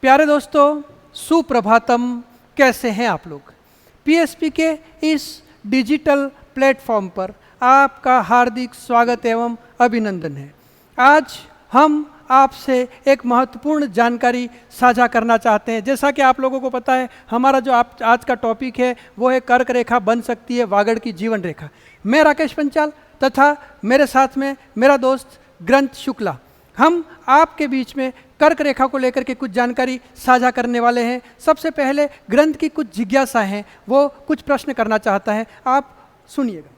प्यारे दोस्तों, सुप्रभातम। कैसे हैं आप लोग? पीएसपी के इस डिजिटल प्लेटफॉर्म पर आपका हार्दिक स्वागत एवं अभिनंदन है। आज हम आपसे एक महत्वपूर्ण जानकारी साझा करना चाहते हैं। जैसा कि आप लोगों को पता है, हमारा जो आज का टॉपिक है वो है कर्क रेखा बन सकती है वागड़ की जीवन रेखा। मैं राकेश पंचाल तथा मेरे साथ में मेरा दोस्त ग्रंथ शुक्ला, हम आपके बीच में कर्क रेखा को लेकर के कुछ जानकारी साझा करने वाले हैं। सबसे पहले ग्रंथ की कुछ जिज्ञासा है, वो कुछ प्रश्न करना चाहता है, आप सुनिएगा।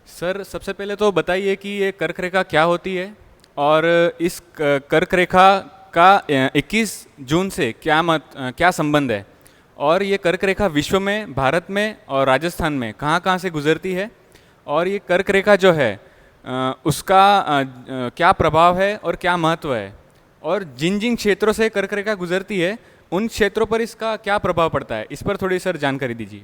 सर, सबसे पहले तो बताइए कि ये कर्क रेखा क्या होती है और इस कर्क रेखा का 21 जून से क्या संबंध है, और ये कर्क रेखा विश्व में, भारत में और राजस्थान में कहाँ कहाँ से गुजरती है, और ये कर्क रेखा जो है उसका क्या प्रभाव है और क्या महत्व है, और जिन जिन क्षेत्रों से कर्क रेखा गुजरती है उन क्षेत्रों पर इसका क्या प्रभाव पड़ता है, इस पर थोड़ी सर जानकारी दीजिए।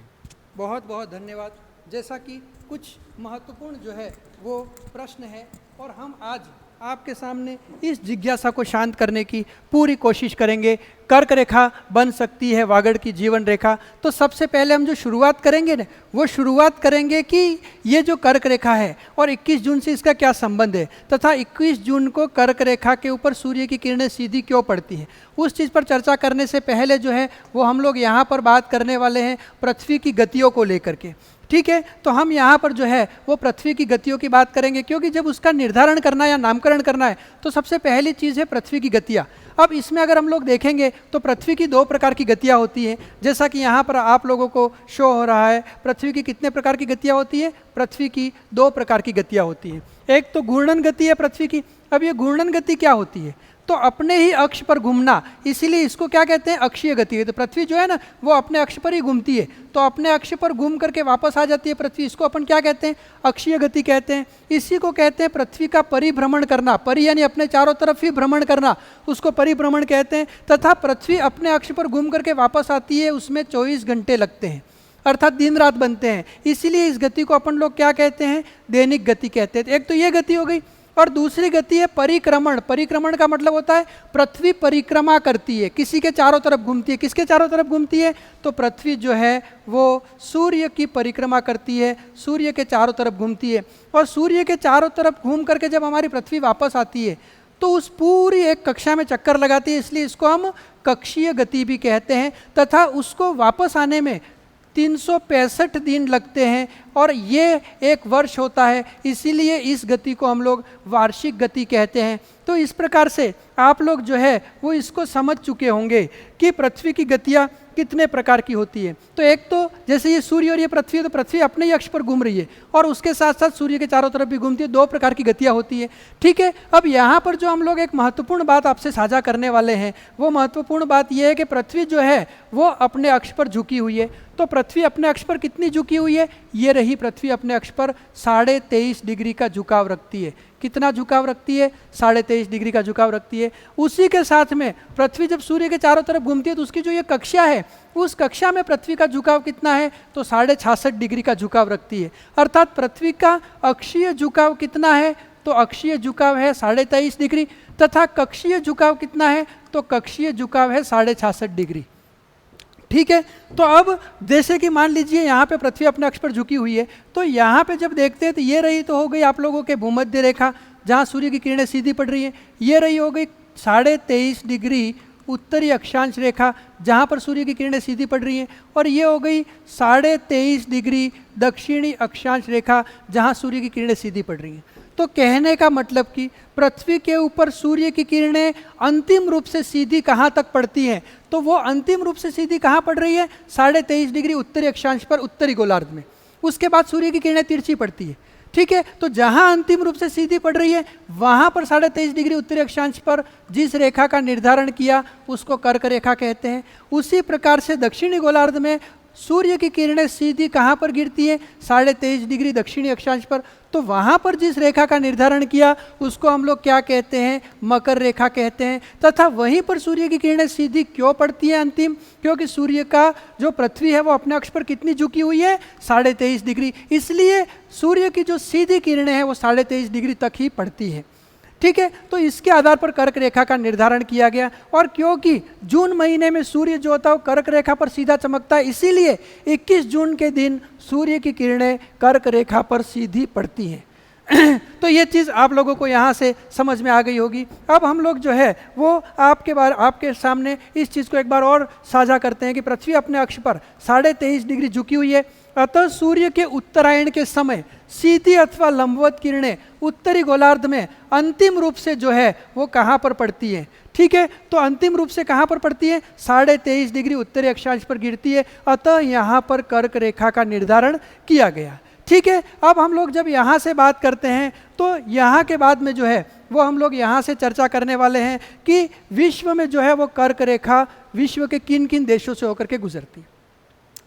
बहुत बहुत धन्यवाद। जैसा कि कुछ महत्वपूर्ण जो है वो प्रश्न है और हम आज आपके सामने इस जिज्ञासा को शांत करने की पूरी कोशिश करेंगे। कर्क रेखा बन सकती है वागड़ की जीवन रेखा। तो सबसे पहले हम जो शुरुआत करेंगे ना, वो शुरुआत करेंगे कि ये जो कर्क रेखा है और 21 जून से इसका क्या संबंध है, तथा 21 जून को कर्क रेखा के ऊपर सूर्य की किरणें सीधी क्यों पड़ती हैं। उस चीज़ पर चर्चा करने से पहले जो है वो हम लोग यहाँ पर बात करने वाले हैं पृथ्वी की गतियों को लेकर के। ठीक है, तो हम यहाँ पर जो है वो पृथ्वी की गतियों की बात करेंगे, क्योंकि जब उसका निर्धारण करना या नामकरण करना है तो सबसे पहली चीज़ है पृथ्वी की गतियाँ। अब इसमें अगर हम लोग देखेंगे तो पृथ्वी की दो प्रकार की गतियाँ होती हैं। जैसा कि यहाँ पर आप लोगों को शो हो रहा है, पृथ्वी की कितने प्रकार की गतियाँ होती है? पृथ्वी की दो प्रकार की गतियाँ होती हैं। एक तो घूर्णन गति है पृथ्वी की। अब ये घूर्णन गति क्या होती है? तो अपने ही अक्ष पर घूमना, इसीलिए इसको क्या कहते हैं? अक्षीय गति है। तो पृथ्वी जो है ना वो अपने अक्ष पर ही घूमती है, तो अपने अक्ष पर घूम करके वापस आ जाती है पृथ्वी। इसको अपन क्या कहते हैं? अक्षीय गति कहते हैं। इसी को कहते हैं पृथ्वी का परिभ्रमण करना। परि यानी अपने चारों तरफ ही भ्रमण करना, उसको परिभ्रमण कहते हैं। तथा पृथ्वी अपने अक्ष पर घूम करके वापस आती है, उसमें 24 घंटे लगते हैं, अर्थात दिन रात बनते हैं। इसीलिए इस गति को अपन लोग क्या कहते हैं? दैनिक गति कहते हैं। एक तो ये गति हो गई, और दूसरी गति है परिक्रमण। परिक्रमण का मतलब होता है पृथ्वी परिक्रमा करती है, किसी के चारों तरफ घूमती है। किसके चारों तरफ घूमती है? तो पृथ्वी जो है वो सूर्य की परिक्रमा करती है, सूर्य के चारों तरफ घूमती है। और सूर्य के चारों तरफ घूम करके जब हमारी पृथ्वी वापस आती है तो उस पूरी एक कक्षा में चक्कर लगाती है, इसलिए इसको हम कक्षीय गति भी कहते हैं। तथा उसको वापस आने में 365 दिन लगते हैं, और ये एक वर्ष होता है, इसीलिए इस गति को हम लोग वार्षिक गति कहते हैं। तो इस प्रकार से आप लोग जो है वो इसको समझ चुके होंगे कि पृथ्वी की गतियाँ कितने प्रकार की होती है। तो एक तो जैसे ये सूर्य और ये पृथ्वी है, तो पृथ्वी अपने ही अक्ष पर घूम रही है और उसके साथ साथ सूर्य के चारों तरफ भी घूमती है। दो प्रकार की गतियाँ होती है। ठीक है, अब यहाँ पर जो हम लोग एक महत्वपूर्ण बात आपसे साझा करने वाले हैं, वो महत्वपूर्ण बात यह है कि पृथ्वी जो है वो अपने अक्ष पर झुकी हुई है। तो पृथ्वी अपने अक्ष पर कितनी झुकी हुई है? ये रही पृथ्वी अपने अक्ष पर 23.5 डिग्री का झुकाव रखती है। कितना झुकाव रखती है? 23.5 डिग्री का झुकाव रखती है। उसी के साथ में पृथ्वी जब सूर्य के चारों तरफ घूमती है तो उसकी जो ये कक्षा है, उस कक्षा में पृथ्वी का झुकाव कितना है? तो 66.5 डिग्री का झुकाव रखती है। अर्थात पृथ्वी का अक्षीय झुकाव कितना है? तो अक्षीय झुकाव है 23.5 डिग्री, तथा कक्षीय झुकाव कितना है? तो कक्षीय झुकाव है 66.5 डिग्री। ठीक है, तो अब जैसे कि मान लीजिए यहाँ पे पृथ्वी अपने अक्ष पर झुकी हुई है, तो यहाँ पे जब देखते हैं तो ये रही तो हो गई आप लोगों के भूमध्य रेखा, जहाँ सूर्य की किरणें सीधी पड़ रही हैं। ये रही हो गई 23.5 डिग्री उत्तरी अक्षांश रेखा, जहाँ पर सूर्य की किरणें सीधी पड़ रही हैं। और ये हो गई 23.5 डिग्री दक्षिणी अक्षांश रेखा, जहाँ सूर्य की किरणें सीधी पड़ रही हैं। तो कहने का मतलब कि पृथ्वी के ऊपर सूर्य की किरणें अंतिम रूप से सीधी कहाँ तक पड़ती हैं? तो वो अंतिम रूप से सीधी कहाँ पड़ रही है? 23.5 डिग्री उत्तरी अक्षांश पर, उत्तरी गोलार्ध में। उसके बाद सूर्य की किरणें तिरछी पड़ती है। ठीक है, तो जहाँ अंतिम रूप से सीधी पड़ रही है वहाँ पर 23.5 डिग्री उत्तरी अक्षांश पर जिस रेखा का निर्धारण किया उसको कर्क रेखा कहते हैं। उसी प्रकार से दक्षिणी गोलार्ध में सूर्य की किरणें सीधी कहाँ पर गिरती है? 23.5 डिग्री दक्षिणी अक्षांश पर। तो वहाँ पर जिस रेखा का निर्धारण किया उसको हम लोग क्या कहते हैं? मकर रेखा कहते हैं। तथा वहीं पर सूर्य की किरणें सीधी क्यों पड़ती है अंतिम? क्योंकि सूर्य का जो पृथ्वी है वो अपने अक्ष पर कितनी झुकी हुई है? 23.5 डिग्री। इसलिए सूर्य की जो सीधी किरणें हैं वो 23.5 डिग्री तक ही पड़ती है। ठीक है, तो इसके आधार पर कर्क रेखा का निर्धारण किया गया। और क्योंकि जून महीने में सूर्य जो होता है वो कर्क रेखा पर सीधा चमकता है, इसीलिए 21 जून के दिन सूर्य की किरणें कर्क रेखा पर सीधी पड़ती हैं। तो ये चीज़ आप लोगों को यहाँ से समझ में आ गई होगी। अब हम लोग जो है वो आपके सामने इस चीज़ को एक बार और साझा करते हैं कि पृथ्वी अपने अक्ष पर 23.5 डिग्री झुकी हुई है, अतः सूर्य के उत्तरायण के समय सीधी अथवा लंबवत किरणें उत्तरी गोलार्ध में अंतिम रूप से जो है वो कहाँ पर पड़ती है। ठीक है, तो अंतिम रूप से कहाँ पर पड़ती है? 23.5 डिग्री उत्तरी अक्षांश पर गिरती है, अतः यहाँ पर कर्क रेखा का निर्धारण किया गया। ठीक है, अब हम लोग जब यहाँ से बात करते हैं तो यहाँ के बाद में जो है वो हम लोग यहाँ से चर्चा करने वाले हैं कि विश्व में जो है वो कर्क रेखा विश्व के किन किन देशों से होकर के गुजरती है।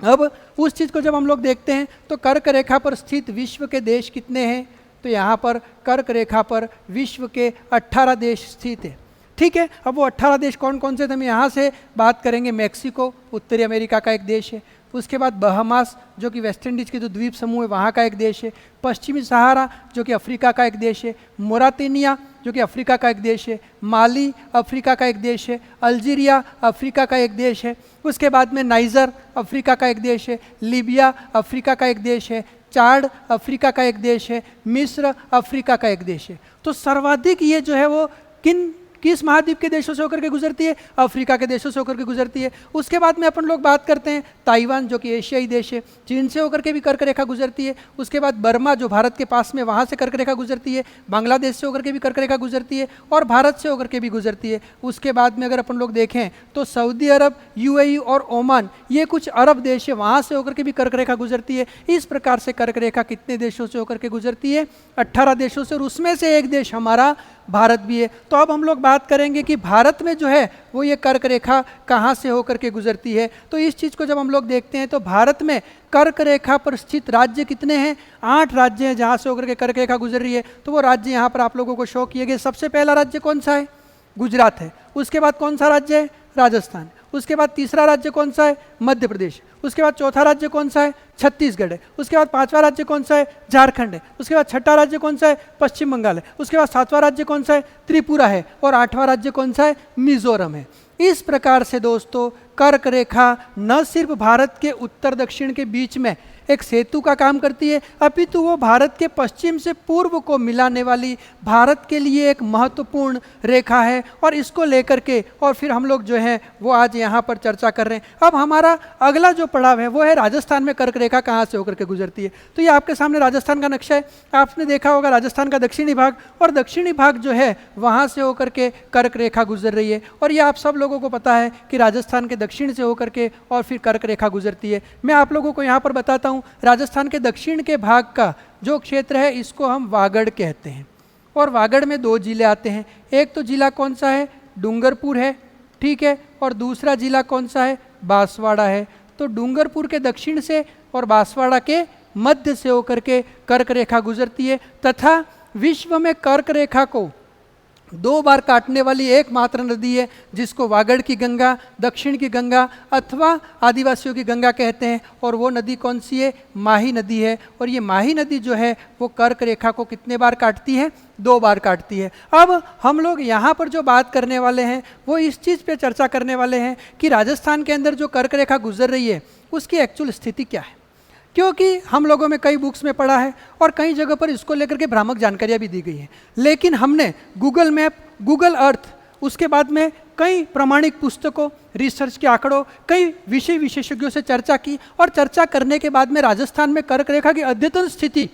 अब उस चीज़ को जब हम लोग देखते हैं तो कर्क रेखा पर स्थित विश्व के देश कितने हैं? तो यहाँ पर कर्क रेखा पर विश्व के 18 देश स्थित है। ठीक है, अब वो 18 देश कौन कौन से थे हम यहाँ से बात करेंगे। मैक्सिको उत्तरी अमेरिका का एक देश है, उसके बाद बहामास जो कि वेस्ट इंडीज़ के जो द्वीप समूह है वहाँ का एक देश है, पश्चिमी सहारा जो कि अफ्रीका का एक देश है, मोरातानिया जो कि अफ्रीका का एक देश है, माली अफ्रीका का एक देश है, अल्जीरिया अफ्रीका का एक देश है, उसके बाद में नाइजर अफ्रीका का एक देश है, लीबिया अफ्रीका का एक देश है, चाड अफ्रीका का एक देश है, मिस्र अफ्रीका का एक देश है। तो सर्वाधिक ये जो है वो किस महाद्वीप के देशों से होकर के गुजरती है? अफ्रीका के देशों से होकर के गुजरती है। उसके बाद में अपन लोग बात करते हैं ताइवान जो कि एशियाई देश है, चीन से होकर के भी कर्क रेखा गुजरती है। उसके बाद बर्मा जो भारत के पास में वहाँ से कर्क रेखा गुजरती है, बांग्लादेश से होकर के भी कर्क रेखा गुजरती है और भारत से होकर के भी गुजरती है। उसके बाद में अगर अपन लोग देखें तो सऊदी अरब, यूएई और ओमान ये कुछ अरब देश है, वहाँ से होकर के भी कर्क रेखा गुजरती है। इस प्रकार से कर्क रेखा कितने देशों से होकर के गुजरती है? 18 देशों से, और उसमें से एक देश हमारा भारत भी है। तो अब हम लोग बात करेंगे कि भारत में जो है वो ये कर्क रेखा कहाँ से होकर के गुजरती है। तो इस चीज़ को जब हम लोग देखते हैं तो भारत में कर्क रेखा पर स्थित राज्य कितने हैं? 8 राज्य हैं जहाँ से होकर के कर्क रेखा गुजर रही है। तो वो राज्य यहाँ पर आप लोगों को शो किए गए। सबसे पहला राज्य कौन सा है? गुजरात है। उसके बाद कौन सा राज्य है? राजस्थान। उसके बाद तीसरा राज्य कौन सा है? मध्य प्रदेश। उसके बाद चौथा राज्य कौन सा है? छत्तीसगढ़ है। उसके बाद 5वां राज्य कौन सा है? झारखंड है। उसके बाद 6ठा राज्य कौन सा है? पश्चिम बंगाल है। उसके बाद 7वां राज्य कौन सा है? त्रिपुरा है। और 8वां राज्य कौन सा है? मिजोरम है। इस प्रकार से दोस्तों कर्क रेखा न सिर्फ भारत के उत्तर दक्षिण के बीच में एक सेतु का काम करती है, अपितु वो भारत के पश्चिम से पूर्व को मिलाने वाली भारत के लिए एक महत्वपूर्ण रेखा है। और इसको लेकर के और फिर हम लोग जो है वो आज यहाँ पर चर्चा कर रहे हैं। अब हमारा अगला जो पड़ाव है वो है राजस्थान में कर्क रेखा कहाँ से होकर के गुजरती है। तो ये आपके सामने राजस्थान का नक्शा है। आपने देखा होगा राजस्थान का दक्षिणी भाग, और दक्षिणी भाग जो है वहाँ से होकर के कर्क रेखा गुजर रही है। और ये आप सब लोगों को पता है कि राजस्थान के दक्षिण से होकर के और फिर कर्क रेखा गुजरती है। मैं आप लोगों को यहाँ पर बताता हूँ, राजस्थान के दक्षिण के भाग का जो क्षेत्र है इसको हम वागड़ कहते हैं। और वागड़ में 2 जिले आते हैं। एक तो जिला कौन सा है? डूंगरपुर है, ठीक है, और दूसरा जिला कौन सा है? बांसवाड़ा है। तो डूंगरपुर के दक्षिण से और बांसवाड़ा के मध्य से होकर के कर्क रेखा गुजरती है। तथा विश्व में कर्क रेखा को 2 बार काटने वाली एकमात्र नदी है जिसको वागड़ की गंगा, दक्षिण की गंगा अथवा आदिवासियों की गंगा कहते हैं। और वो नदी कौन सी है? माही नदी है। और ये माही नदी जो है वो कर्क रेखा को कितने बार काटती है? 2 बार काटती है। अब हम लोग यहाँ पर जो बात करने वाले हैं वो इस चीज़ पे चर्चा करने वाले हैं कि राजस्थान के अंदर जो कर्क रेखा गुजर रही है उसकी एक्चुअल स्थिति क्या है। क्योंकि हम लोगों में कई बुक्स में पढ़ा है और कई जगह पर इसको लेकर के भ्रामक जानकारियाँ भी दी गई हैं, लेकिन हमने गूगल मैप, गूगल अर्थ, उसके बाद में कई प्रमाणिक पुस्तकों, रिसर्च के आंकड़ों, कई विषय विशेषज्ञों से चर्चा की। और चर्चा करने के बाद में राजस्थान में कर्क रेखा की अद्यतन स्थिति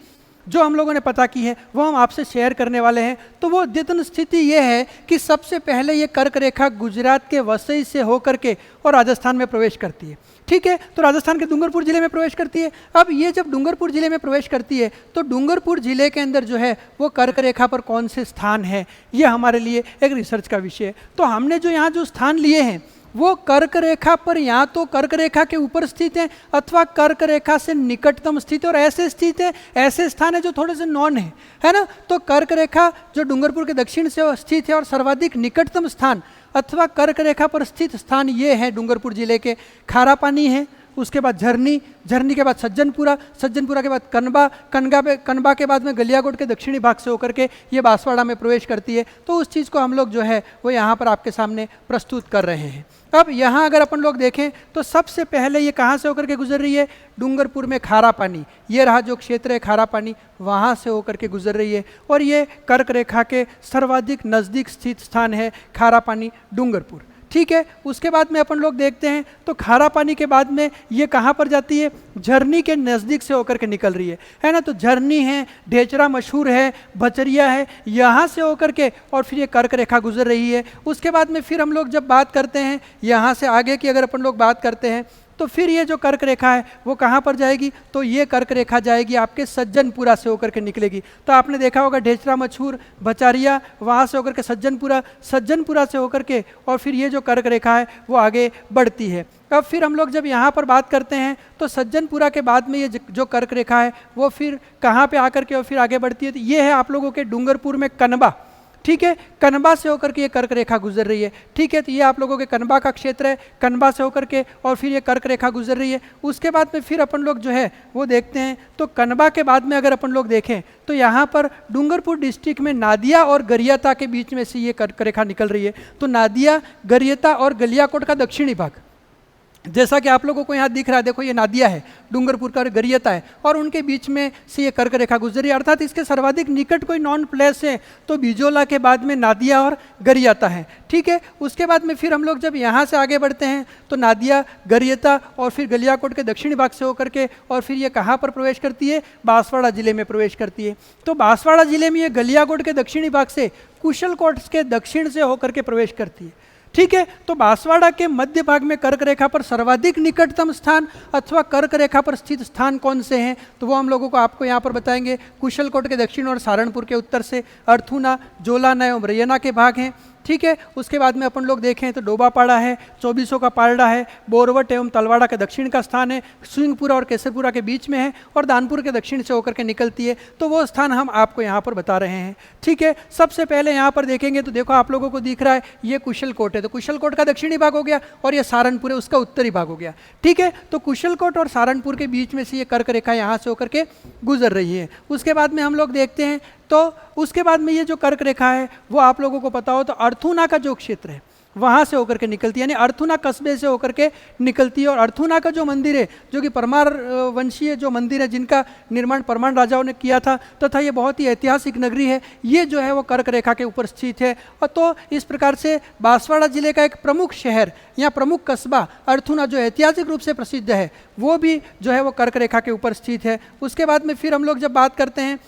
जो हम लोगों ने पता की है वो हम आपसे शेयर करने वाले हैं। तो वो अद्यतन स्थिति ये है कि सबसे पहले ये कर्क रेखा गुजरात के वसई से होकर के और राजस्थान में प्रवेश करती है। ठीक है, तो राजस्थान के डूंगरपुर जिले में प्रवेश करती है। अब ये जब डूंगरपुर जिले में प्रवेश करती है तो डूंगरपुर जिले के अंदर जो है वो कर्क रेखा पर कौन से स्थान है, ये हमारे लिए एक रिसर्च का विषय है। तो हमने जो यहाँ जो स्थान लिए हैं वो कर्क रेखा पर या तो कर्क रेखा के ऊपर स्थित है अथवा कर्क रेखा से निकटतम स्थित है, और ऐसे स्थित है, ऐसे स्थान है जो थोड़े से नॉन है ना। तो कर्क रेखा जो डूंगरपुर के दक्षिण से स्थित है और सर्वाधिक निकटतम स्थान अथवा कर्क रेखा पर स्थित स्थान ये है डूंगरपुर जिले के खारा पानी है, उसके बाद झरनी, झरनी के बाद सज्जनपुरा, सज्जनपुरा के बाद कनबा, कनबा के बाद में गलियाकोट के दक्षिणी भाग से होकर के ये बांसवाड़ा में प्रवेश करती है। तो उस चीज़ को हम लोग जो है वो यहाँ पर आपके सामने प्रस्तुत कर रहे हैं। अब यहाँ अगर अपन लोग देखें तो सबसे पहले ये कहाँ से होकर के गुजर रही है, डूंगरपुर में खारा पानी, ये रहा जो क्षेत्र है खारा पानी, वहाँ से होकर के गुजर रही है। और ये कर्क रेखा के सर्वाधिक नज़दीक स्थित स्थान है खारा पानी, डूंगरपुर। ठीक है, उसके बाद में अपन लोग देखते हैं तो खारा पानी के बाद में ये कहाँ पर जाती है, झरनी के नज़दीक से होकर के निकल रही है ना। तो झरनी है, ढेचरा मशहूर है, बचरिया है, यहाँ से होकर के और फिर ये कर्क रेखा गुजर रही है। उसके बाद में फिर हम लोग जब बात करते हैं यहाँ से आगे की अगर अपन लोग बात करते हैं तो फिर ये जो कर्क रेखा है वो कहाँ पर जाएगी, तो ये कर्क रेखा जाएगी आपके सज्जनपुरा से होकर के निकलेगी। तो आपने देखा होगा ढेचरा मछूर, बचारिया, वहाँ से होकर के सज्जनपुरा, सज्जनपुरा से होकर के और फिर ये जो कर्क रेखा है वो आगे बढ़ती है। अब फिर हम लोग जब यहाँ पर बात करते हैं तो सज्जनपुरा के बाद में ये जो कर्क रेखा है वो फिर कहाँ पे आकर के और फिर आगे बढ़ती है। तो ये है आप लोगों के डूंगरपुर में कनबा। ठीक है, कनबा से होकर के ये कर्क रेखा गुजर रही है। ठीक है, तो ये आप लोगों के कनबा का क्षेत्र है, कनबा से होकर के और फिर ये कर्क रेखा गुजर रही है। उसके बाद में फिर अपन लोग जो है वो देखते हैं तो कनबा के बाद में अगर अपन लोग देखें तो यहाँ पर डूंगरपुर डिस्ट्रिक्ट में नादिया और गरियाता के बीच में से ये कर्क रेखा निकल रही है। तो नादिया, गरियाता और गलियाकोट का दक्षिणी भाग, जैसा कि आप लोगों को यहाँ दिख रहा है, देखो ये नादिया है, डूंगरपुर का गरियाता है और उनके बीच में से ये कर्क रेखा गुजरी, अर्थात इसके सर्वाधिक निकट कोई नॉन प्लेस है तो बिजोला के बाद में नादिया और गरियाता है। ठीक है, उसके बाद में फिर हम लोग जब यहाँ से आगे बढ़ते हैं तो नादिया, गरियाता और फिर गलियाकोट के दक्षिणी भाग से होकर के और फिर ये कहाँ पर प्रवेश करती है, बांसवाड़ा जिले में प्रवेश करती है। तो बांसवाड़ा जिले में ये गलियाकोट के दक्षिणी भाग से कुशलकोट के दक्षिण से होकर के प्रवेश करती है। ठीक है, तो बांसवाड़ा के मध्य भाग में कर्क रेखा पर सर्वाधिक निकटतम स्थान अथवा कर्क रेखा पर स्थित स्थान कौन से हैं, तो वो हम लोगों को आपको यहाँ पर बताएंगे। कुशलकोट के दक्षिण और सहारनपुर के उत्तर से अर्थुना, जोलाना एवं रैयना के भाग हैं। ठीक है, उसके बाद में अपन लोग देखें तो डोबापाड़ा है, चौबीसों का पालड़ा है, बोरवट एवं तलवाड़ा के दक्षिण का स्थान है, सिंहपुरा और केसरपुरा के बीच में है और दानपुर के दक्षिण से होकर के निकलती है। तो वो स्थान हम आपको यहाँ पर बता रहे हैं। ठीक है, सबसे पहले यहाँ पर देखेंगे तो देखो आप लोगों को दिख रहा है ये कुशलकोट है, तो कुशलकोट का दक्षिणी भाग हो गया और ये सहारनपुर है उसका उत्तरी भाग हो गया। ठीक है, तो कुशलकोट और सहारनपुर के बीच में से ये कर्क रेखा यहाँ से होकर के गुजर रही है। उसके बाद में हम लोग देखते हैं तो उसके बाद में ये जो कर्क रेखा है वो आप लोगों को पता हो तो अर्थुना का जो क्षेत्र है वहाँ से होकर के निकलती है, यानी अर्थुना कस्बे से होकर के निकलती है। और अर्थुना का जो मंदिर है जो कि परमार वंशीय जो मंदिर है जिनका निर्माण परमार राजाओं ने किया था तथा ये बहुत ही ऐतिहासिक नगरी है, ये जो है वो कर्क रेखा के ऊपर स्थित है। और तो इस प्रकार से बांसवाड़ा जिले का एक प्रमुख शहर या प्रमुख कस्बा अर्थुना जो ऐतिहासिक रूप से प्रसिद्ध है वो भी जो है वो कर्क रेखा के ऊपर स्थित है। उसके बाद में फिर हम लोग जब बात करते हैं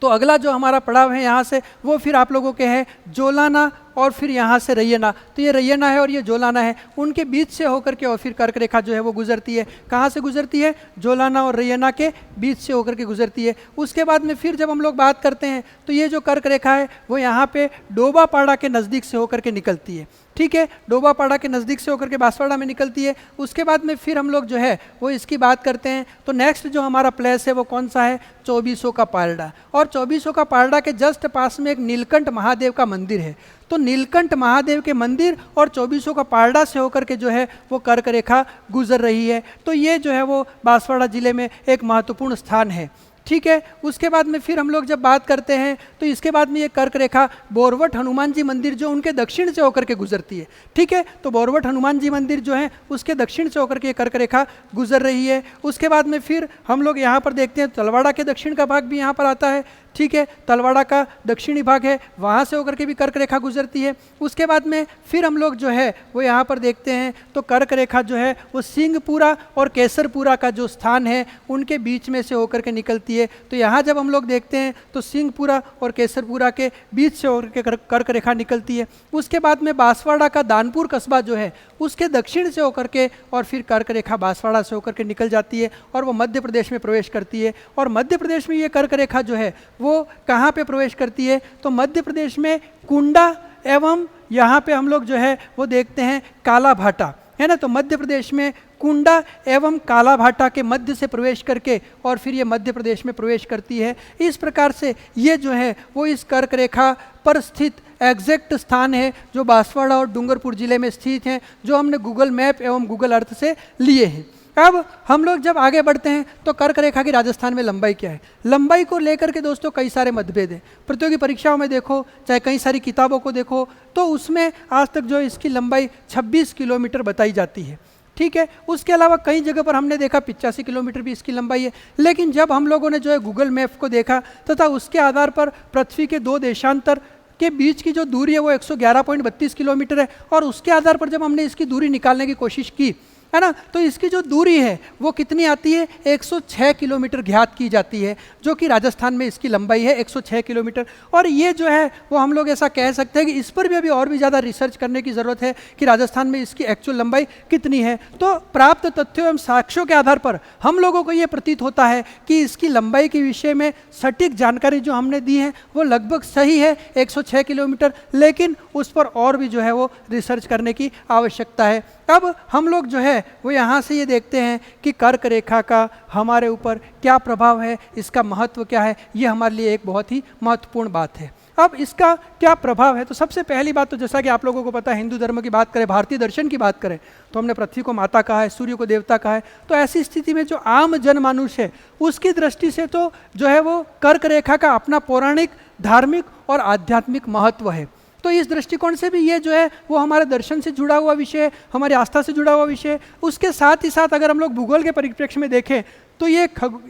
तो अगला जो हमारा पड़ाव है यहाँ से वो फिर आप लोगों के है जोलाना और फिर यहाँ से रैयना। तो ये रैयना है और ये जोलाना है, उनके बीच से होकर के और फिर कर्क रेखा जो है वो गुजरती है। कहाँ से गुजरती है, जोलाना और रैयना के बीच से होकर के गुजरती है। उसके बाद में फिर जब हम लोग बात करते हैं तो ये जो कर्क रेखा है वो यहाँ पे डोबापाड़ा के नज़दीक से होकर के निकलती है। ठीक है, डोबापाड़ा के नज़दीक से होकर के बांसवाड़ा में निकलती है। उसके बाद में फिर हम लोग जो है वो इसकी बात करते हैं तो नेक्स्ट जो हमारा प्लेस है वो कौन सा है, चौबीसों का पालड़ा। और चौबीसों का पालड़ा के जस्ट पास में एक नीलकंठ महादेव का मंदिर है। तो नीलकंठ महादेव के मंदिर और चौबीसों का पालड़ा से होकर के जो है वो कर्क रेखा गुजर रही है। तो ये जो है वो बांसवाड़ा जिले में एक महत्वपूर्ण स्थान है। ठीक है, उसके बाद में फिर हम लोग जब बात करते हैं तो इसके बाद में ये कर्क रेखा बोरवट हनुमान जी मंदिर जो उनके दक्षिण से होकर के गुजरती है। ठीक है, तो बोरवट हनुमान जी मंदिर जो है उसके दक्षिण से होकर के कर्क रेखा गुजर रही है। उसके बाद में फिर हम लोग यहाँ पर देखते हैं तलवाड़ा के दक्षिण का भाग भी यहाँ पर आता है। ठीक है, तलवाड़ा का दक्षिणी भाग है, वहाँ से होकर के भी कर्क रेखा गुजरती है। उसके बाद में फिर हम लोग जो है वो यहाँ पर देखते हैं तो कर्क रेखा जो है वो सिंहपुरा और केसरपुरा का जो स्थान है उनके बीच में से होकर के निकलती है। तो यहाँ जब हम लोग देखते हैं तो सिंहपुरा और केसरपुरा के बीच से होकर के कर्क रेखा निकलती है। उसके बाद में बांसवाड़ा का दानपुर कस्बा जो है उसके दक्षिण से होकर के और फिर कर्क रेखा बांसवाड़ा से होकर के निकल जाती है और वो मध्य प्रदेश में प्रवेश करती है। और मध्य प्रदेश में ये कर्क रेखा जो है वो कहाँ पे प्रवेश करती है, तो मध्य प्रदेश में कुंडा एवं यहाँ पे हम लोग जो है वो देखते हैं काला भाटा है ना। तो मध्य प्रदेश में कुंडा एवं काला भाटा के मध्य से प्रवेश करके और फिर ये मध्य प्रदेश में प्रवेश करती है। इस प्रकार से ये जो है वो इस कर्क रेखा पर स्थित एग्जैक्ट स्थान है जो बांसवाड़ा और डूंगरपुर जिले में स्थित हैं, जो हमने गूगल मैप एवं गूगल अर्थ से लिए हैं। अब हम लोग जब आगे बढ़ते हैं तो कर्क रेखा की राजस्थान में लंबाई क्या है, लंबाई को लेकर के दोस्तों कई सारे मतभेद हैं। प्रतियोगी परीक्षाओं में देखो, चाहे कई सारी किताबों को देखो, तो उसमें आज तक जो इसकी लंबाई 26 किलोमीटर बताई जाती है। ठीक है, उसके अलावा कई जगह पर हमने देखा 85 किलोमीटर भी इसकी लंबाई है। लेकिन जब हम लोगों ने जो है गूगल मैप को देखा तथा उसके आधार पर पृथ्वी के 2 देशांतर के बीच की जो दूरी है वो 111.32 किलोमीटर है, और उसके आधार पर जब हमने इसकी दूरी निकालने की कोशिश की, है ना, तो इसकी जो दूरी है वो कितनी आती है, 106 किलोमीटर ज्ञात की जाती है, जो कि राजस्थान में इसकी लंबाई है 106 किलोमीटर। और ये जो है वो हम लोग ऐसा कह सकते हैं कि इस पर भी अभी और भी ज़्यादा रिसर्च करने की ज़रूरत है कि राजस्थान में इसकी एक्चुअल लंबाई कितनी है। तो प्राप्त तथ्यों एवं साक्ष्यों के आधार पर हम लोगों को ये प्रतीत होता है कि इसकी लंबाई के विषय में सटीक जानकारी जो हमने दी है वो लगभग सही है, 106 किलोमीटर, लेकिन उस पर और भी जो है वो रिसर्च करने की आवश्यकता है। अब हम लोग जो है वो यहाँ से ये देखते हैं कि कर्क रेखा का हमारे ऊपर क्या प्रभाव है, इसका महत्व क्या है, ये हमारे लिए एक बहुत ही महत्वपूर्ण बात है। अब इसका क्या प्रभाव है, तो सबसे पहली बात तो जैसा कि आप लोगों को पता है, हिंदू धर्म की बात करें, भारतीय दर्शन की बात करें, तो हमने पृथ्वी को माता कहा है, सूर्य को देवता कहा है। तो ऐसी स्थिति में जो आम जनमानुष है उसकी दृष्टि से तो जो है वो कर्क रेखा का अपना पौराणिक, धार्मिक और आध्यात्मिक महत्व है। तो इस दृष्टिकोण से भी ये जो है वो हमारे दर्शन से जुड़ा हुआ विषय है, हमारी आस्था से जुड़ा हुआ विषय है। उसके साथ ही साथ अगर हम लोग भूगोल के परिप्रेक्ष्य में देखें तो ये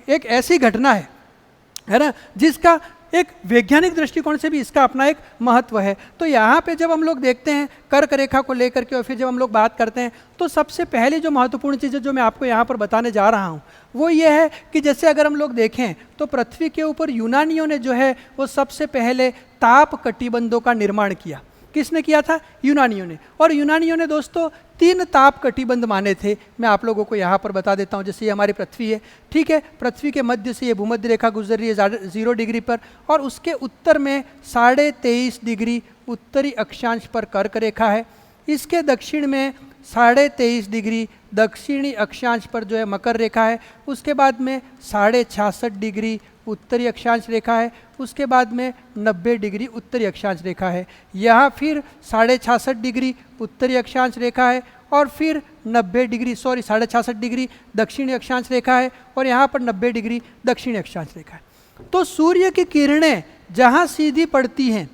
एक ऐसी घटना है ना, जिसका एक वैज्ञानिक दृष्टिकोण से भी इसका अपना एक महत्व है। तो यहाँ पे जब हम लोग देखते हैं कर्क रेखा को लेकर के और फिर जब हम लोग बात करते हैं, तो सबसे पहले जो महत्वपूर्ण चीज़ है जो मैं आपको यहाँ पर बताने जा रहा हूँ वो ये है कि जैसे अगर हम लोग देखें तो पृथ्वी के ऊपर यूनानियों ने जो है वो सबसे पहले ताप कटिबंधों का निर्माण किया। किसने किया था? यूनानियों ने। और यूनानियों ने दोस्तों 3 ताप कटिबंध माने थे। मैं आप लोगों को यहाँ पर बता देता हूँ। जैसे ये हमारी पृथ्वी है, ठीक है, पृथ्वी के मध्य से ये भूमध्य रेखा गुजर रही है 0 डिग्री पर, और उसके उत्तर में 23.5 डिग्री उत्तरी अक्षांश पर कर्क रेखा है। इसके दक्षिण में 23.5 डिग्री दक्षिणी अक्षांश पर जो है मकर रेखा है। उसके बाद में 66.5 डिग्री उत्तरी अक्षांश रेखा है। उसके बाद में 90 डिग्री उत्तरी अक्षांश रेखा है। यहाँ फिर 66.5 डिग्री उत्तरी अक्षांश रेखा है, और फिर 66.5 डिग्री दक्षिणी अक्षांश रेखा है, और यहाँ पर 90 डिग्री दक्षिणी अक्षांश रेखा है। तो सूर्य की किरणें जहाँ सीधी पड़ती हैं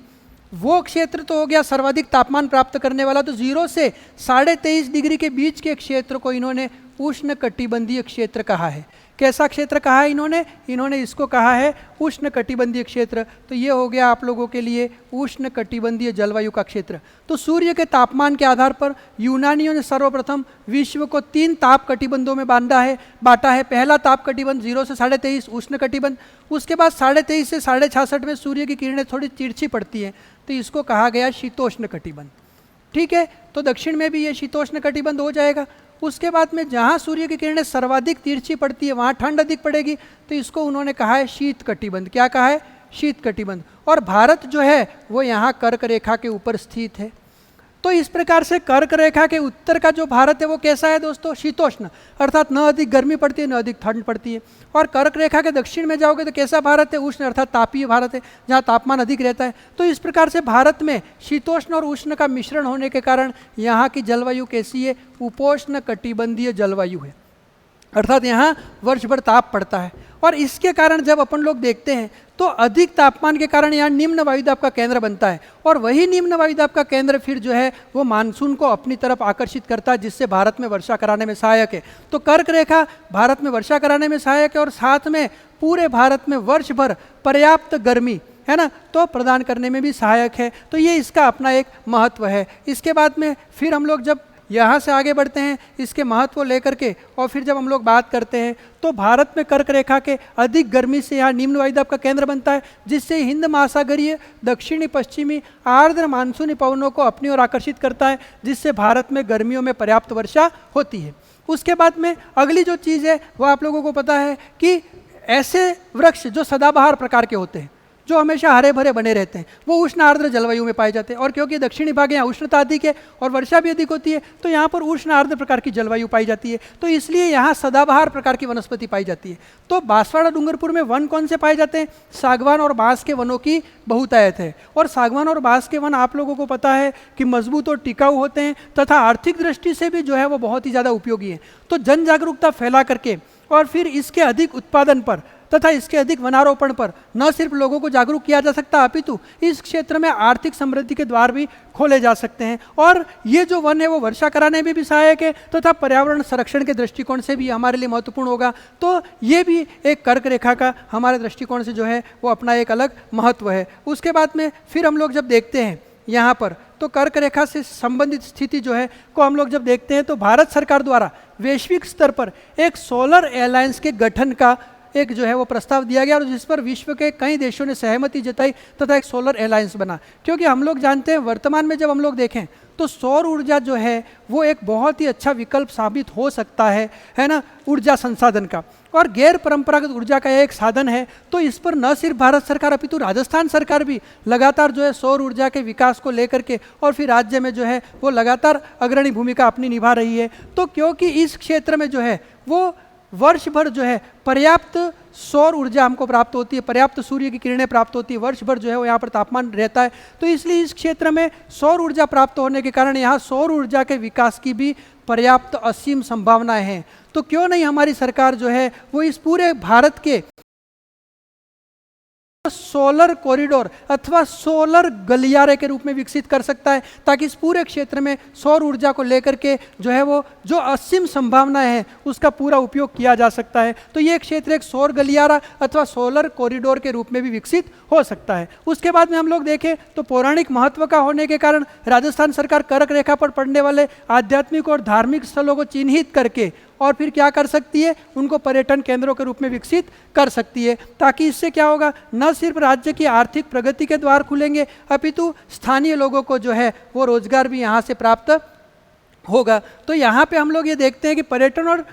वो क्षेत्र तो हो गया सर्वाधिक तापमान प्राप्त करने वाला। तो 0 से 23.5 डिग्री के बीच के क्षेत्र को इन्होंने उष्ण कटिबंधीय क्षेत्र कहा है। कैसा क्षेत्र कहा है इन्होंने इसको कहा है उष्ण कटिबंधीय क्षेत्र। तो ये हो गया आप लोगों के लिए उष्ण कटिबंधीय जलवायु का क्षेत्र। तो सूर्य के तापमान के आधार पर यूनानियों ने सर्वप्रथम विश्व को 3 ताप कटिबंधों में बांटा है। पहला ताप कटिबंध 0 से 23.5 उष्ण कटिबंध। उसके बाद 23.5 से 66.5 में सूर्य की किरणें थोड़ी तिरछी पड़ती हैं, तो इसको कहा गया शीतोष्ण कटिबंध। ठीक है, तो दक्षिण में भी ये शीतोष्ण कटिबंध हो जाएगा। उसके बाद में जहाँ सूर्य की किरणें सर्वाधिक तिरछी पड़ती है वहाँ ठंड अधिक पड़ेगी, तो इसको उन्होंने कहा है शीत कटिबंध। क्या कहा है? शीत कटिबंध। और भारत जो है वो यहाँ कर्क रेखा के ऊपर स्थित है। तो इस प्रकार से कर्क रेखा के उत्तर का जो भारत है वो कैसा है दोस्तों? शीतोष्ण, अर्थात न अधिक गर्मी पड़ती है न अधिक ठंड पड़ती है। और कर्क रेखा के दक्षिण में जाओगे तो कैसा भारत है? उष्ण, अर्थात तापीय भारत है, जहाँ तापमान अधिक रहता है। तो इस प्रकार से भारत में शीतोष्ण और उष्ण का मिश्रण होने के कारण यहाँ की जलवायु कैसी है? उपोष्ण कटिबंधीय जलवायु है, अर्थात यहाँ वर्ष भर ताप पड़ता है। और इसके कारण जब अपन लोग देखते हैं तो अधिक तापमान के कारण यहाँ निम्न वायुदाब का केंद्र बनता है, और वही निम्न वायुदाब का केंद्र फिर जो है वो मानसून को अपनी तरफ आकर्षित करता है, जिससे भारत में वर्षा कराने में सहायक है। तो कर्क रेखा भारत में वर्षा कराने में सहायक है, और साथ में पूरे भारत में वर्ष भर पर्याप्त गर्मी, है ना, तो प्रदान करने में भी सहायक है। तो ये इसका अपना एक महत्व है। इसके बाद में फिर हम लोग जब यहाँ से आगे बढ़ते हैं इसके महत्व लेकर के, और फिर जब हम लोग बात करते हैं तो भारत में कर्क रेखा के अधिक गर्मी से यहाँ निम्न वायुदाब का केंद्र बनता है, जिससे हिंद महासागरीय दक्षिणी पश्चिमी आर्द्र मानसूनी पवनों को अपनी ओर आकर्षित करता है, जिससे भारत में गर्मियों में पर्याप्त वर्षा होती है। उसके बाद में अगली जो चीज़ है वो आप लोगों को पता है कि ऐसे वृक्ष जो सदाबहार प्रकार के होते हैं, जो हमेशा हरे भरे बने रहते हैं, वो उष्ण आर्द्र जलवायु में पाए जाते हैं। और क्योंकि दक्षिणी भाग यहाँ उष्णता अधिक है और वर्षा भी अधिक होती है, तो यहाँ पर उष्ण आर्द्र प्रकार की जलवायु पाई जाती है, तो इसलिए यहाँ सदाबहार प्रकार की वनस्पति पाई जाती है। तो बांसवाड़ा डूंगरपुर में वन कौन से पाए जाते हैं? सागवान और बांस के वनों की बहुतायत है। और सागवान और बांस के वन आप लोगों को पता है कि मजबूत और टिकाऊ होते हैं तथा आर्थिक दृष्टि से भी जो है वो बहुत ही ज़्यादा उपयोगी है। तो जन जागरूकता फैला करके और फिर इसके अधिक उत्पादन पर तथा इसके अधिक वनारोपण पर न सिर्फ लोगों को जागरूक किया जा सकता, अपितु इस क्षेत्र में आर्थिक समृद्धि के द्वार भी खोले जा सकते हैं। और ये जो वन है वो वर्षा कराने में भी सहायक है तथा पर्यावरण संरक्षण के दृष्टिकोण से भी हमारे लिए महत्वपूर्ण होगा। तो ये भी एक कर्क रेखा का हमारे दृष्टिकोण से जो है वो अपना एक अलग महत्व है। उसके बाद में फिर हम लोग जब देखते हैं यहाँ पर, तो कर्क रेखा से संबंधित स्थिति जो है को हम लोग जब देखते हैं, तो भारत सरकार द्वारा वैश्विक स्तर पर एक सोलर एलायंस के गठन का एक जो है वो प्रस्ताव दिया गया और जिस पर विश्व के कई देशों ने सहमति जताई तथा एक सोलर एलायंस बना। क्योंकि हम लोग जानते हैं वर्तमान में जब हम लोग देखें तो सौर ऊर्जा जो है वो एक बहुत ही अच्छा विकल्प साबित हो सकता है ना, ऊर्जा संसाधन का, और गैर परंपरागत ऊर्जा का एक साधन है। तो इस पर न सिर्फ भारत सरकार अपितु राजस्थान सरकार भी लगातार जो है सौर ऊर्जा के विकास को लेकर के और फिर राज्य में जो है वो लगातार अग्रणी भूमिका अपनी निभा रही है। तो क्योंकि इस क्षेत्र में जो है वो वर्ष भर जो है पर्याप्त सौर ऊर्जा हमको प्राप्त होती है, पर्याप्त सूर्य की किरणें प्राप्त होती है, वर्ष भर जो है वो यहाँ पर तापमान रहता है, तो इसलिए इस क्षेत्र में सौर ऊर्जा प्राप्त होने के कारण यहाँ सौर ऊर्जा के विकास की भी पर्याप्त असीम संभावनाएं हैं। तो क्यों नहीं हमारी सरकार जो है वो इस पूरे भारत के सोलर कॉरिडोर अथवा सोलर गलियारे के रूप में विकसित कर सकता है, ताकि इस पूरे क्षेत्र में सौर ऊर्जा को लेकर के जो है वो जो असीम संभावनाएं हैं उसका पूरा उपयोग किया जा सकता है। तो ये क्षेत्र एक सौर गलियारा अथवा सोलर कॉरिडोर के रूप में भी विकसित हो सकता है। उसके बाद में हम लोग देखें तो पौराणिक महत्व का होने के कारण राजस्थान सरकार कर्क रेखा पर पड़ने वाले आध्यात्मिक और धार्मिक स्थलों को चिन्हित करके और फिर क्या कर सकती है, उनको पर्यटन केंद्रों के रूप में विकसित कर सकती है, ताकि इससे क्या होगा, न सिर्फ राज्य की आर्थिक प्रगति के द्वार खुलेंगे अपितु स्थानीय लोगों को जो है वो रोजगार भी यहाँ से प्राप्त होगा। तो यहाँ पे हम लोग ये देखते हैं कि पर्यटन और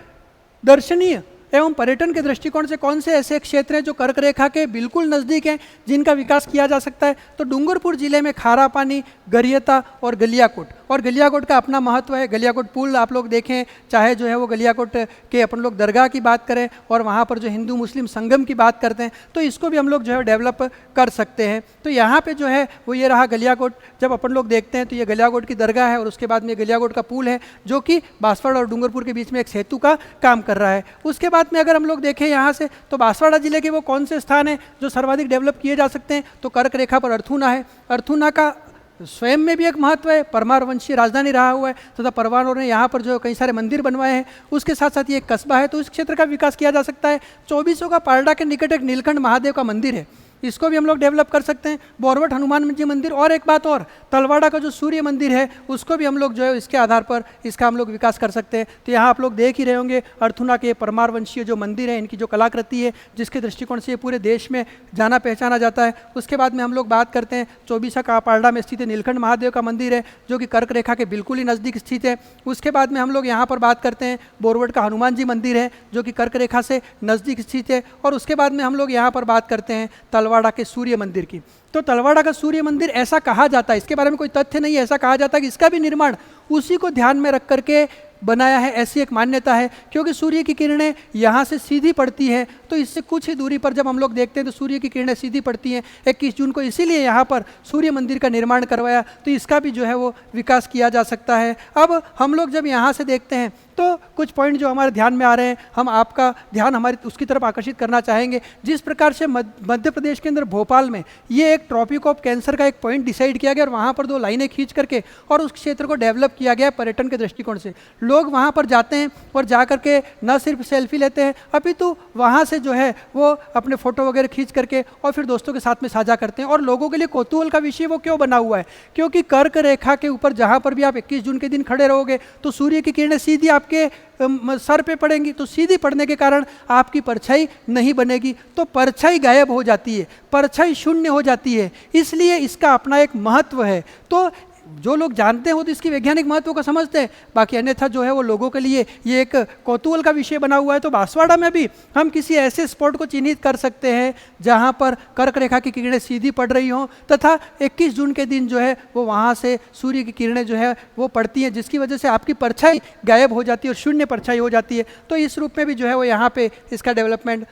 दर्शनीय एवं पर्यटन के दृष्टिकोण से कौन से ऐसे क्षेत्र हैं जो कर्क रेखा के बिल्कुल नज़दीक हैं जिनका विकास किया जा सकता है। तो डूंगरपुर जिले में खारा पानी, गरियता और गलियाकोट, और गलियाकोट का अपना महत्व है। गलियाकोट पुल आप लोग देखें, चाहे जो है वो गलियाकोट के अपन लोग दरगाह की बात करें और वहाँ पर जो हिंदू मुस्लिम संगम की बात करते हैं, तो इसको भी हम लोग जो है डेवलप कर सकते हैं। तो यहाँ पे जो है वो ये रहा गलियाकोट। जब अपन लोग देखते हैं तो ये गलियाकोट की दरगाह है और उसके बाद में गलियाकोट का पुल है जो कि बांसवाड़ा और डूंगरपुर के बीच में एक सेतु का काम कर रहा है। उसके बाद में अगर हम लोग देखें यहाँ से तो बांसवाड़ा जिले के वो कौन से स्थान हैं जो सर्वाधिक डेवलप किए जा सकते हैं, तो कर्क रेखा पर अर्थूना है। अर्थूना का स्वयं में भी एक महत्व है, परमार वंशीय राजधानी रहा हुआ है तथा परमारों ने यहाँ पर जो कई सारे मंदिर बनवाए हैं। उसके साथ साथ ये एक कस्बा है, तो इस क्षेत्र का विकास किया जा सकता है। 2400 का पारडा के निकट एक नीलकंठ महादेव का मंदिर है, इसको भी हम लोग डेवलप कर सकते हैं। बोरवट हनुमान जी मंदिर, और एक बात और, तलवाड़ा का जो सूर्य मंदिर है उसको भी हम लोग जो है इसके आधार पर इसका हम लोग विकास कर सकते हैं। तो यहाँ आप लोग देख ही रहे होंगे अर्थुना के परमार वंशीय जो मंदिर है, इनकी जो कलाकृति है जिसके दृष्टिकोण से ये पूरे देश में जाना पहचाना जाता है। उसके बाद में हम लोग बात करते हैं 24 का पारडा में स्थित नीलकंठ महादेव का मंदिर है जो कि कर्क रेखा के बिल्कुल ही नज़दीक स्थित है। उसके बाद में हम लोग यहाँ पर बात करते हैं बोरवट का हनुमान जी मंदिर है जो कि कर्क रेखा से नज़दीक स्थित है। और उसके बाद में हम लोग यहाँ पर बात करते हैं तलवाड़ा के सूर्य मंदिर की। तो तलवाड़ा का सूर्य मंदिर ऐसा कहा जाता है, इसके बारे में कोई तथ्य नहीं है, ऐसा कहा जाता है कि इसका भी निर्माण उसी को ध्यान में रख करके बनाया है, ऐसी एक मान्यता है। क्योंकि सूर्य की किरणें यहाँ से सीधी पड़ती हैं, तो इससे कुछ ही दूरी पर जब हम लोग देखते हैं तो सूर्य की किरणें सीधी पड़ती हैं। 21 जून को इसीलिए यहाँ पर सूर्य मंदिर का निर्माण करवाया, तो इसका भी जो है वो विकास किया जा सकता है। अब हम लोग जब यहाँ से देखते हैं तो कुछ पॉइंट जो हमारे ध्यान में आ रहे हैं, हम आपका ध्यान हमारी उसकी तरफ आकर्षित करना चाहेंगे। जिस प्रकार से मध्य प्रदेश के अंदर भोपाल में ये एक ट्रॉपिक ऑफ कैंसर का एक पॉइंट डिसाइड किया गया और वहाँ पर 2 लाइनें खींच करके और उस क्षेत्र को डेवलप किया गया पर्यटन के दृष्टिकोण से। लोग वहाँ पर जाते हैं और जा करके न सिर्फ सेल्फी लेते हैं अपितु वहाँ से जो है वो अपने फ़ोटो वगैरह खींच करके और फिर दोस्तों के साथ में साझा करते हैं। और लोगों के लिए कौतूहल का विषय वो क्यों बना हुआ है, क्योंकि कर्क रेखा के ऊपर जहाँ पर भी आप 21 जून के दिन खड़े रहोगे तो सूर्य की किरणें सीधी आपके सर पे पड़ेंगी, तो सीधी पड़ने के कारण आपकी परछाई नहीं बनेगी, तो परछाई गायब हो जाती है, परछाई शून्य हो जाती है। इसलिए इसका अपना एक महत्व है। तो जो लोग जानते हो तो इसकी वैज्ञानिक महत्व को समझते हैं, बाकी अन्यथा जो है वो लोगों के लिए ये एक कौतूहल का विषय बना हुआ है। तो बांसवाड़ा में भी हम किसी ऐसे स्पॉट को चिन्हित कर सकते हैं जहाँ पर कर्क रेखा की किरणें सीधी पड़ रही हों, तथा 21 जून के दिन जो है वो वहाँ से सूर्य की किरणें जो है वो पड़ती हैं, जिसकी वजह से आपकी परछाई गायब हो जाती है और शून्य परछाई हो जाती है। तो इस रूप में भी जो है वो यहाँ पे इसका डेवलपमेंट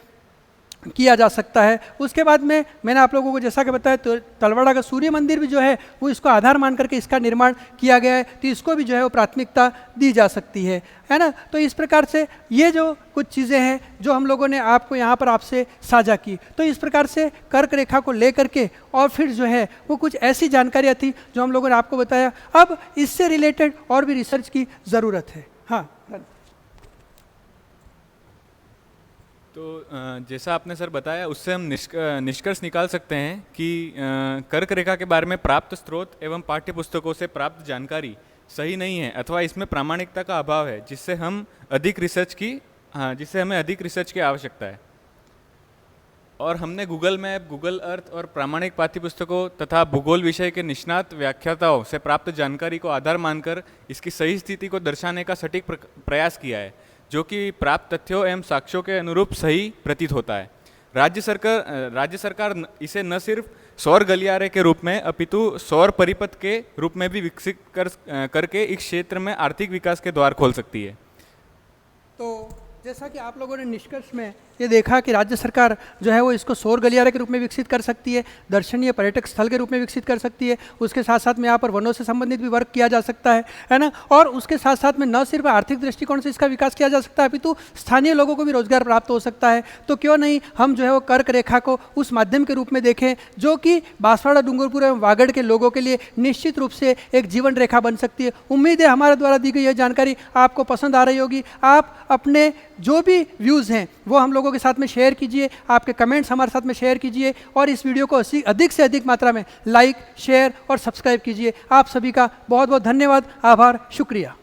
किया जा सकता है। उसके बाद में मैंने आप लोगों को जैसा कि बताया, तो तलवाड़ा का सूर्य मंदिर भी जो है वो इसको आधार मान करके इसका निर्माण किया गया है, तो इसको भी जो है वो प्राथमिकता दी जा सकती है ना। तो इस प्रकार से ये जो कुछ चीज़ें हैं जो हम लोगों ने आपको यहाँ पर आपसे साझा की, तो इस प्रकार से कर्क रेखा को लेकर के और फिर जो है वो कुछ ऐसी जानकारियाँ थी जो हम लोगों ने आपको बताया। अब इससे रिलेटेड और भी रिसर्च की ज़रूरत है। हाँ, तो जैसा आपने सर बताया उससे हम निष्कर्ष निकाल सकते हैं कि कर्क रेखा के बारे में प्राप्त स्रोत एवं पाठ्य पुस्तकों से प्राप्त जानकारी सही नहीं है अथवा इसमें प्रामाणिकता का अभाव है, जिससे हमें अधिक रिसर्च की आवश्यकता है। और हमने गूगल मैप, गूगल अर्थ और प्रामाणिक पाठ्य पुस्तकों तथा भूगोल विषय के निष्णात व्याख्याताओं से प्राप्त जानकारी को आधार मानकर इसकी सही स्थिति को दर्शाने का सटीक प्रयास किया है, जो कि प्राप्त तथ्यों एवं साक्ष्यों के अनुरूप सही प्रतीत होता है। राज्य सरकार इसे न सिर्फ सौर गलियारे के रूप में अपितु सौर परिपथ के रूप में भी विकसित करके इस क्षेत्र में आर्थिक विकास के द्वार खोल सकती है। तो जैसा कि आप लोगों ने निष्कर्ष में ये देखा कि राज्य सरकार जो है वो इसको सौर गलियारे के रूप में विकसित कर सकती है, दर्शनीय पर्यटक स्थल के रूप में विकसित कर सकती है। उसके साथ साथ में यहाँ पर वनों से संबंधित भी वर्क किया जा सकता है ना। और उसके साथ साथ में न सिर्फ आर्थिक दृष्टिकोण से इसका विकास किया जा सकता है, अपितु स्थानीय लोगों को भी रोजगार प्राप्त हो सकता है। तो क्यों नहीं हम जो है वो कर्क रेखा को उस माध्यम के रूप में देखें जो कि बांसवाड़ा, डूंगरपुर एवं वागड़ के लोगों के लिए निश्चित रूप से एक जीवन रेखा बन सकती है। उम्मीद है हमारे द्वारा दी गई यह जानकारी आपको पसंद आ रही होगी। आप अपने जो भी व्यूज़ हैं वो हम लोगों के साथ में शेयर कीजिए, आपके कमेंट्स हमारे साथ में शेयर कीजिए और इस वीडियो को अधिक से अधिक मात्रा में लाइक, शेयर और सब्सक्राइब कीजिए। आप सभी का बहुत बहुत धन्यवाद, आभार, शुक्रिया।